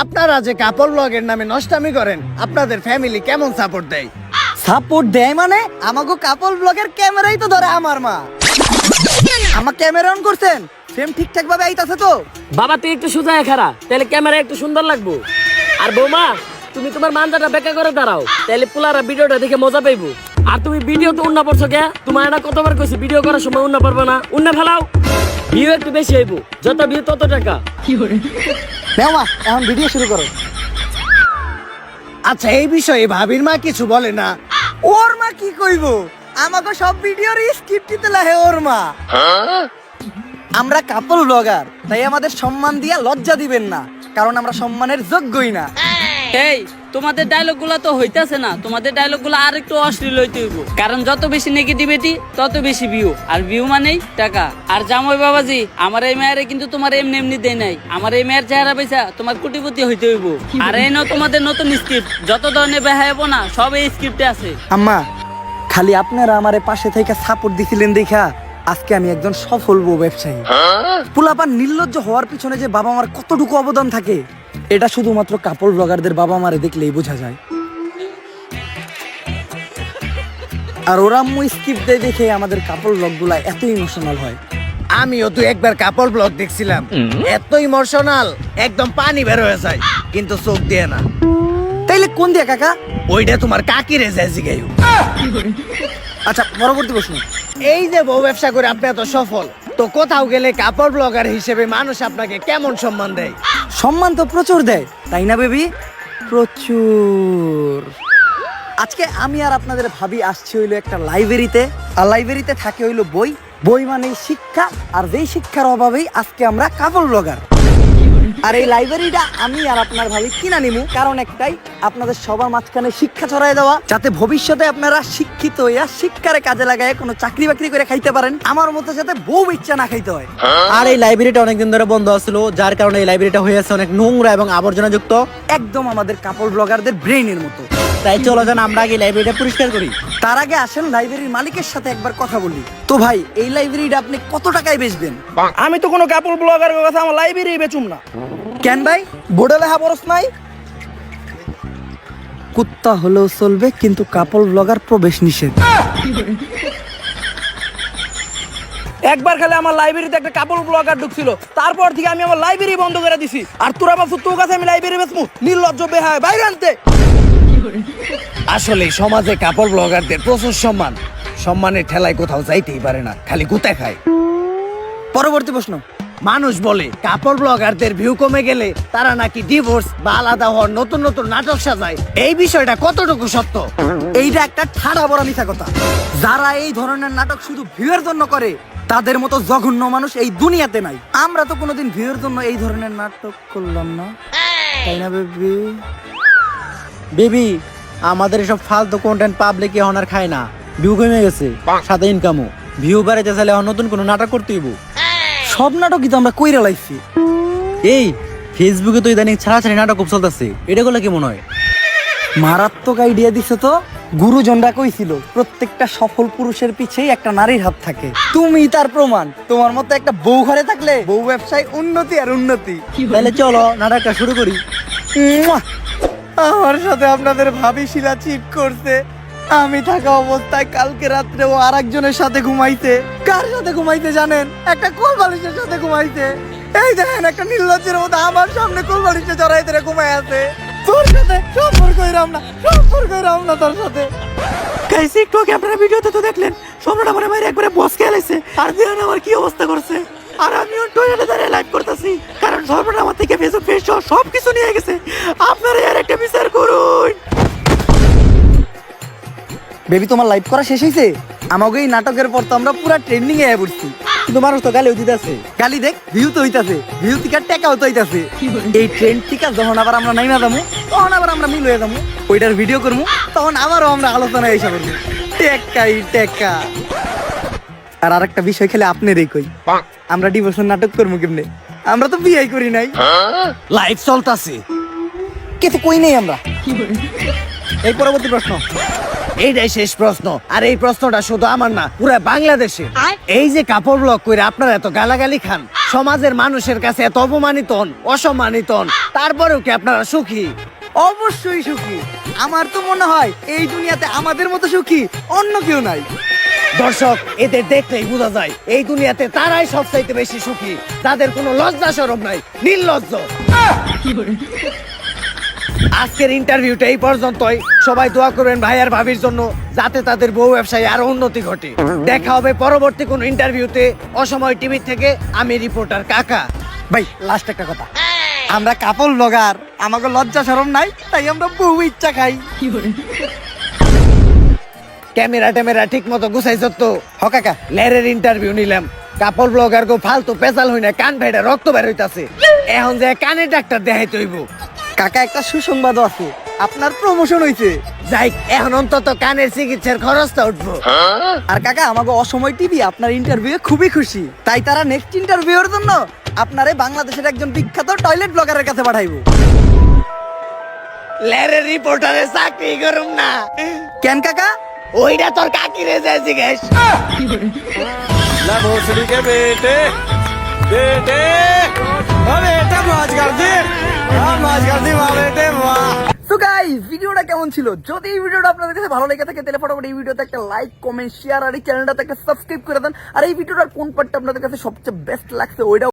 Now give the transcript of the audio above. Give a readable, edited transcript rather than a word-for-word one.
আপনারা যে কাপড় ব্লগের নামে নষ্টামি করেন, আপনাদের ফ্যামিলি কেমন সাপোর্ট দেয়? সাপোর্ট দেয় মানে আমাকে কাপল ব্লগের ক্যামেরাই তো ধরে আমার মা। আমার ক্যামেরা অন করছেন, ফ্রেম ঠিকঠাক ভাবে আইতাছে তো? বাবা তুই একটু সোজা খারা, তাহলে ক্যামেরা একটু সুন্দর লাগবো। আর বৌমা তুমি তোমার মানজাটা বেঁকা করে দাঁড়াও, তাহলে পুলারা ভিডিওটা দেখে মজা পাইবো। আর তুমি ভিডিও তো উন্না পড়ছো কে? তোমার এটা কতবার কইছি ভিডিও করার সময় উন্না পারবে না, উন্না ফেলাও। ভিউ একটু বেশি হইব, যত ভিউ তত টাকা। নাও মা, এখন ভিডিও শুরু করো। আচ্ছা, এই বিষয়ে ভাবির মা কিছু বলে না? ওর মা কি কইব? আমাকে সব ভিডিওর স্ক্রিপ্ট দিতে লাগে ওর মা। আমরা কাপল ব্লগার, তাই আমাদের সম্মান দিয়া লজ্জা দিবেন না, কারণ আমরা সম্মানের যোগ্যই না। এই তোমাদের ডায়লগ গুলা তো হইতাছে না, তোমাদের ডায়লগ গুলা আর একটু অশ্লীল হইতে হইব, কারণ যত বেশি নেগেটিভিটি তত বেশি ভিউ, আর ভিউ মানেই টাকা। আর জামাই বাবাজি, আমার এই মেয়েরে কিন্তু তোমার এমনি এমনি দেয় নাই, আমার এই মেয়ের চেহারা পয়সা তোমার কোটিপতি হইতে হইব। আর এই নাও তোমাদের নতুন স্ক্রিপ্ট, যত ধরনের বেহায়াবো না সব এই স্ক্রিপ্টে আছে। আম্মা, খালি আপনারা আমারে পাশে থেকে সাপোর্ট দিছিলেন দেখা আজকে আমি একজন সফল বউ ব্যবসায়ী। পোলাপান নির্লজ্জ হওয়ার পিছনে যে বাবা মার কতটুকু অবদান থাকে, এটা শুধুমাত্র কাপড় ব্লগারদের বাবা মারে দেখলেই বোঝা যায়। আর ওরা আম্মু স্কিপ দেয় দেখে আমাদের কাপড় ব্লগগুলা এত ইমোশনাল হয়। আমিও তো একবার কাপড় ব্লগ দেখছিলাম, এত ইমোশনাল একদম পানি বের হয়ে যায়, কিন্তু চোখ দিয়ে না। তাইলে কোন দিয়া কাকা? ওইটা তোমার কাকিরে যায় জিগাইও। আচ্ছা, পরবর্তী প্রশ্ন। এই যে বউ ব্যবসা করে আপনি এত সফল, তো কোথাও গেলে কাপড় ব্লগার হিসেবে মানুষ আপনাকে কেমন সম্মান দেয়? সম্মান তো প্রচুর দেয়, তাই না বেবি? প্রচুর। আজকে আমি আর আপনাদের ভাবি আসছি হইলো একটা লাইব্রেরিতে, আর লাইব্রেরিতে থাকে হইলো বই। বই মানে শিক্ষা, আর যেই শিক্ষার অভাবেই আজকে আমরা কাপল ব্লগার। আর এই লাইব্রেরিটা আমি আর আপনার ভাবি কিনা নিমু, কারণ একটাই, আপনাদের সবার মাঝখানে শিক্ষা ছড়াই দেওয়া, যাতে ভবিষ্যতে আপনারা শিক্ষিত হইয়া শিক্ষারে কাজে লাগায় কোনো চাকরি বাকরি করে খাইতে পারেন, আমার মতো যাতে বউ ইচ্ছা না খাইতে হয়। আর এই লাইব্রেরিটা অনেকদিন ধরে বন্ধ ছিল, যার কারণে এই লাইব্রেরিটা হয়েছে অনেক নোংরা এবং আবর্জনা যুক্ত, একদম আমাদের কাপড় ব্লগারদের ব্রেইনের মতো। তাই চলো যান আমরা আগে লাইব্রেরিটা পরিষ্কার করি। তার আগে আসেন লাইব্রেরির মালিকের সাথে একবার কথা বলি। তো ভাই, এই লাইব্রেরিটা আপনি কত টাকায় বেচবেন? আমি তো কোনো কাপড় ব্লগার কথা আমার লাইব্রেরি বেচুম না। কেন ভাই, বোর্ডে লেখা বরস নাই? কুত্তা হলেও চলবে, কিন্তু কাপড় ব্লগার প্রবেশ নিষেধ। একবার খালি আমার লাইব্রেরিতে একটা কাপড় ব্লগার ঢুকছিল, তারপর থেকে আমি আমার লাইব্রেরি বন্ধ করে দিছি। আর তোরা ভাবছো তোর কাছে আমি লাইব্রেরি বেচমু? নির্লজ্জ বেহায়, বাইরে আনতে। আসলে সমাজে কাপড় ব্লগারদের প্রচুর সম্মান, সম্মানের ঠেলায় কোথাও যাইতেই পারে না, খালি গুতা খায়। পরবর্তী প্রশ্ন। মানুষ বলে কাপড় ব্লগারদের ভিউ কমে গেলে তারা নাকি ডিভোর্স বা আলাদা হওয়ার নতুন নতুন নাটক সাজায়, এই বিষয়টা কতটুকু সত্য? এইটা একটা ঠাড়া বড় মিথ্যা কথা। যারা এই ধরনের নাটক শুধু ভিউয়ের জন্য করে, তাদের মতো জঘন্য মানুষ এই দুনিয়াতে নাই। আমরা তো কোনোদিন ভিউয়ের জন্য এই ধরনের নাটক করলাম না, তাই না বেবি? বেবি, আমাদের এসব ফালতু কন্টেন্ট পাবলিক এখন আর খায় না, ভিউ কমে গেছে, সাথে ইনকামও। ভিউ বাড়াইতে চাইলে এখন নতুন কোনো নাটক করতে হইব। সব নাটকই তো আমরা কইরা লাইছি। এই ফেসবুকে তো ইদানিং ছাড়াছাড়ি নাটক খুব চলতেছে, এটা গুলো কেমন হয়? মারাত্মক আইডিয়া দিছে তো। গুরুজনরা কইছিল প্রত্যেকটা সফল পুরুষের পিছেই একটা নারীর হাত থাকে। তুমি তার প্রমাণ। তোমার মতো একটা বউ ঘরে থাকলে বউ ব্যবসায় উন্নতি আর উন্নতি। তাহলে চলো নাটকটা শুরু করি। মুয়া! আমার সাথে আপনাদের ভাবি শিলা চিট করছে। আমি থাকা অবস্থায় কালকে রাত্রে ও আরেকজনের সাথে ঘুমাইছে। কার সাথে ঘুমাইছে জানেন? একটা কোল বালিশের সাথে ঘুমাইছে। এই দেখেন, একটা নির্লজ্জের মতো আমার সামনে কোল বালিশে জড়াই ধরে ঘুমাই আছে। তোর সাথে সম্পর্ক হইরাম না, সম্পর্ক হইরাম না তোর সাথে। গাইস, একটু আগে আপনারা ভিডিওতে তো দেখলেন সম্রাট আমার মায়ের একবারে বস খেলাইছে, আর দিয়ান আমার কি অবস্থা করছে। আর আমিও টয়লেটে দাঁড়িয়ে লাইভ করতেছি, কারণ সম্রাট আমার থেকে ফেসবুক পেজ সব কিছু নিয়ে গেছে। আপনারা আর একটা বিচার করুন। বেবি, তোমার লাইভ করা শেষ হয়েছে? আমাকে এই নাটকের পর তো আমরা পুরা ট্রেন্ডিং এ পড়ছি। কিন্তু মানুষ তো গালি দিতেছে। গালি দেখ, ভিউ তো হইতাছে, ভিউ টিকা টাকাও তো হইতাছে। এই ট্রেন্ড টিকা যখন আবার আমরা নাইমা যাবো, তখন আবার আমরা মিল হয়ে যাবো, ওইটার ভিডিও করবো, তখন আবারও আমরা আলোচনায় এসে করবো। টেকাই টেকা। আর আরেকটা বিষয় খেলে আপনারই কই, আমরা ডিভোর্সের নাটক করবো কেমনে? আমরা তো বিয়েই করি নাই। লাইভ চলতাছে, কিছু কই নাই আমরা। এই পরবর্তী প্রশ্ন। এইটাই শেষ প্রশ্ন। আর এই প্রশ্নটা শুধু আমার না, পুরো বাংলাদেশে। এই যে কাপড় ব্লগ করে আপনারা এত গালাগালি খান, সমাজের মানুষের কাছে এত অপমানিত হন, অসম্মানিত হন, তারপরেও কি আপনারা সুখী? অবশ্যই সুখী। আমার তো মনে হয় এই দুনিয়াতে আমাদের মতো সুখী অন্য কেউ নাই। দর্শক, এদের দেখলেই বোঝা যায় এই দুনিয়াতে তারাই সবচাইতে বেশি সুখী, যাদের কোনো লজ্জা শরম নাই, নির্লজ্জ। আজকের ইন্টারভিউটা এই পর্যন্তই। সবাই দোয়া করবেন ভাই আর ভাবির জন্য, যাতে তাদের বউ ব্যবসায় আরো উন্নতি ঘটে। দেখা হবে পরবর্তী কোন ইন্টারভিউতে। অসময় টিভি থেকে আমি রিপোর্টার কাকা। ভাই লাস্ট একটা কথা, আমরা কাপল ব্লগার, আমাকে লজ্জা শরম নাই, তাই আমরা বউ ইচ্ছা খাই। ক্যামেরা ট্যামেরা ঠিক মতো গুছাইছ তো? হ কাকা। লেরের ইন্টারভিউ নিলাম, কাপড় ব্লগার গো ফালতু পেঁচাল হই না, কান ভাইটা রক্ত বের হইতাছে। এখন যে কানে ডাক্তার দেখাইতে হইব। কাকা একটা সুসংবাদও আছে, আপনার প্রমোশন হইছে। যাই, এখন অন্তত কানের চিকিৎসার খরচটা উঠবো। আর কাকা আমাকে অসময় টিভি আপনার ইন্টারভিউ খুবই খুশি, তাই তারা নেক্সট ইন্টারভিউর জন্য আপনারে বাংলাদেশের একজন বিখ্যাত টয়লেট ব্লগারের কাছে পাঠাইবো। লেরের রিপোর্টারের চাকরি করুম না। কেন কাকা? ওইটা তোর কাকিরে যায় জিজ্ঞেস। So guys, ভিডিওটা কেমন ছিল? যদি এই ভিডিওটা আপনাদের কাছে ভালো লেগে থাকে তাহলে ফটাফট এই ভিডিওতে একটা লাইক, কমেন্ট, শেয়ার আর এই চ্যানেলটাতে একটা সাবস্ক্রাইব করে দেন। আর এই ভিডিওটার কোন পার্টটা আপনাদের কাছে সবচেয়ে বেস্ট লাগছে ওইটা